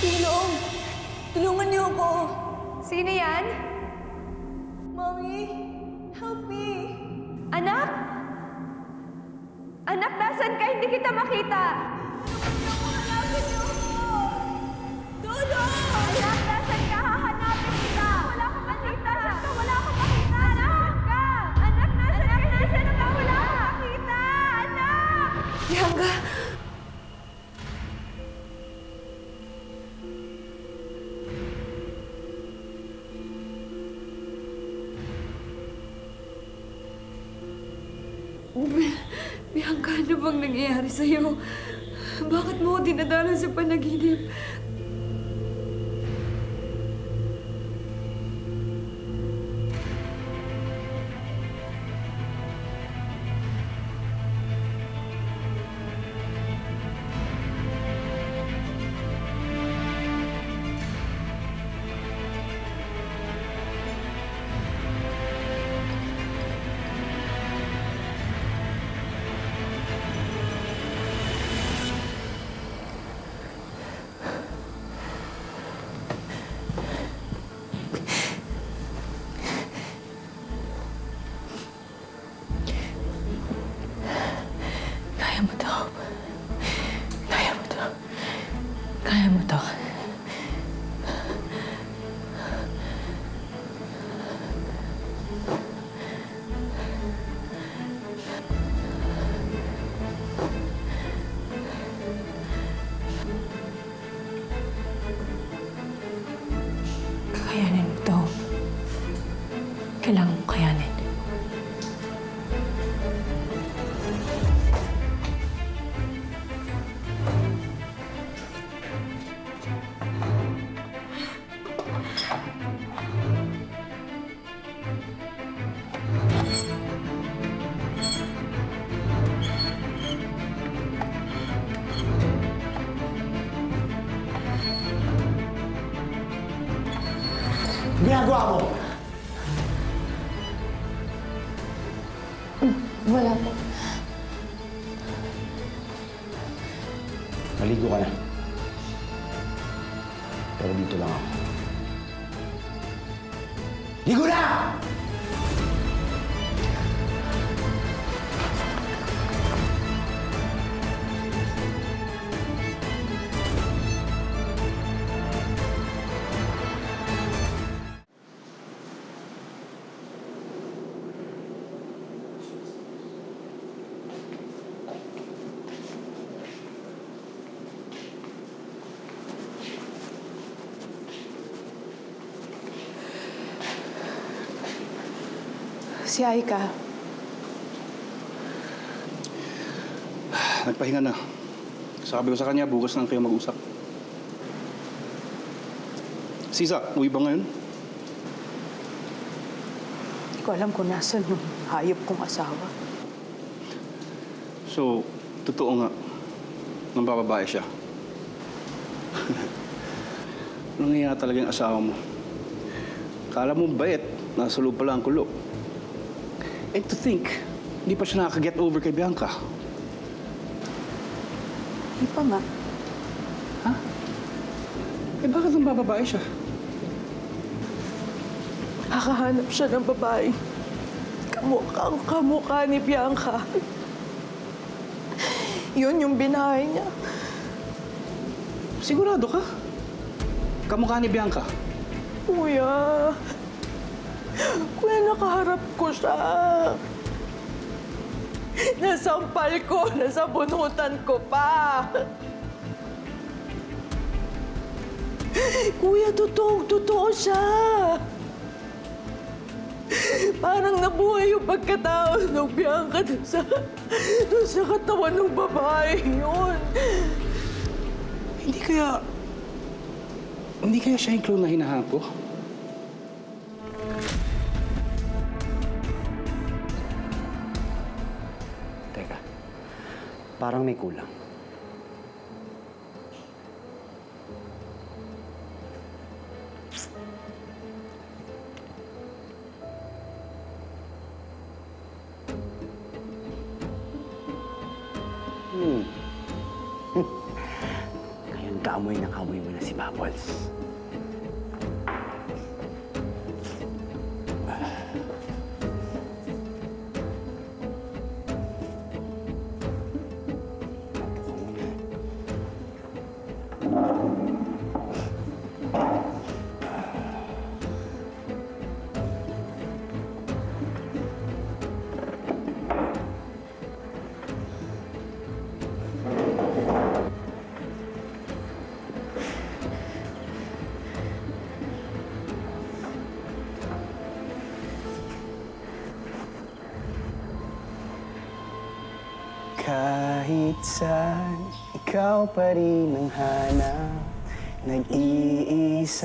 Tulong! Tulungan niyo ako! Sino yan? Mommy, help me! Anak? Anak, nasan ka? Hindi kita makita! Hanapin niyo ako! Tulong! Anak, nasan ka? Hahanapin kita! Wala kang makita! Nasan ka? Wala kang makita! Nasan ka? Anak, nasan ka? Nasan ka? Wala kang makita! Anak! Bianca! Bianca, ano bang nangyayari sa'yo? Bakit mo ako dinadala sa panaginip? Kaya mo to. Kaya mo to. Kaya mo to. Kakayanin mo to. Kailangan mo kayanin. Ginagawa mo? Wala po. Naligo ka na. Pero dito lang ako. Ligo na! Si Aika. Nagpahinga na. Sabi ko sa kanya, bukas lang kayo mag-usap. Sisa, uwi ba ngayon? Hindi ko alam kung nasan yung hayop kong asawa. So, totoo nga, nang bababae siya. Ano nga talaga yung asawa mo? Kala mo bait, nasa loob pala ang kulo. And to think, hindi pa siya nakaka-get over kay Bianca. Hindi pa nga. Ha? Eh bakit nang bababae siya? Nakahanap siya ng babae. Kamukha ni Bianca. Yun yung binahay niya. Sigurado ka? Kamukha ni Bianca? Kuya. Kuya, nakaharap ko siya. Nasampal ko, nasabunutan ko pa. Kuya, totoo siya. Parang nabuhay yung pagkatao ng Bianca dun sa katawan ng babae yun. Hindi kaya siya yung clone na hinahanap ko? Teka, parang may kulang. Ngayon kaamoy na kaamoy mo na si Bubbles. Kahit saan, ikaw pa rin ang hanap. Nag-iisang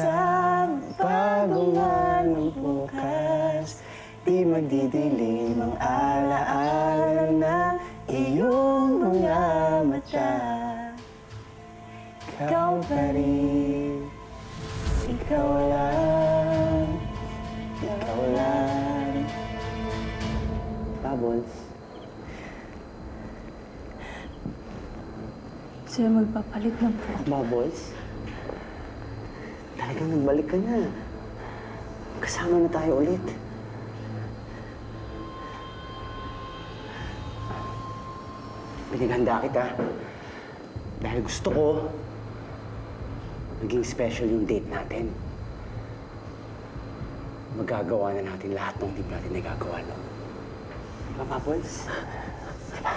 bago nga ng bukas. Di magdidilim ang alaala na iyong mga mata. Ikaw pa rin, ikaw lang, ikaw lang. Bubbles. Sir, magpapalit lang po. Bubbles? Talagang nagbalik ka na. Kasama na tayo ulit. Pinaghanda kita. Dahil gusto ko, maging special yung date natin. Magagawa na natin lahat ng hindi natin nagagawa, no? Diba, Bubbles? Diba?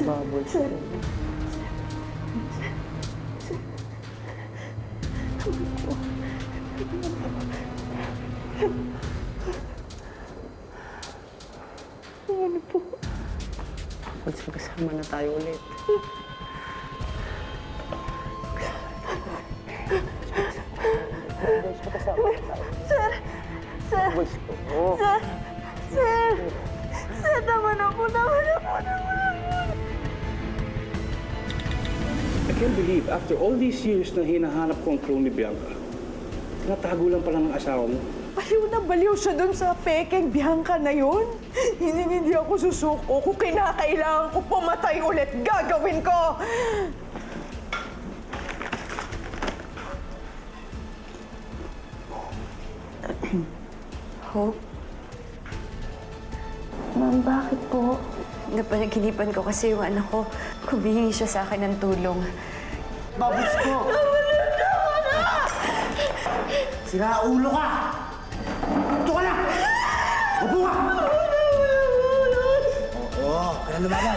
Bubbles. Ano po? Bubbles, magkasama na tayo ulit. Sir, tama na po. I can't believe, after all these years na hinahanap ko ang clone ni Bianca, tinatago lang pala ng asawa mo. Baliw na baliw siya doon sa pekeng Bianca na yun. Hindi ako susuko. Kung kinakailangan ko pumatay ulit, gagawin ko! Hope? Ma'am, bakit po? Napanaginipan ko kasi yung anak ko. Humingi siya sa akin ng tulong. Bubbles ko! Sira ulo ka! Ito ka na! Upo ka! Oo, kaya lumaban!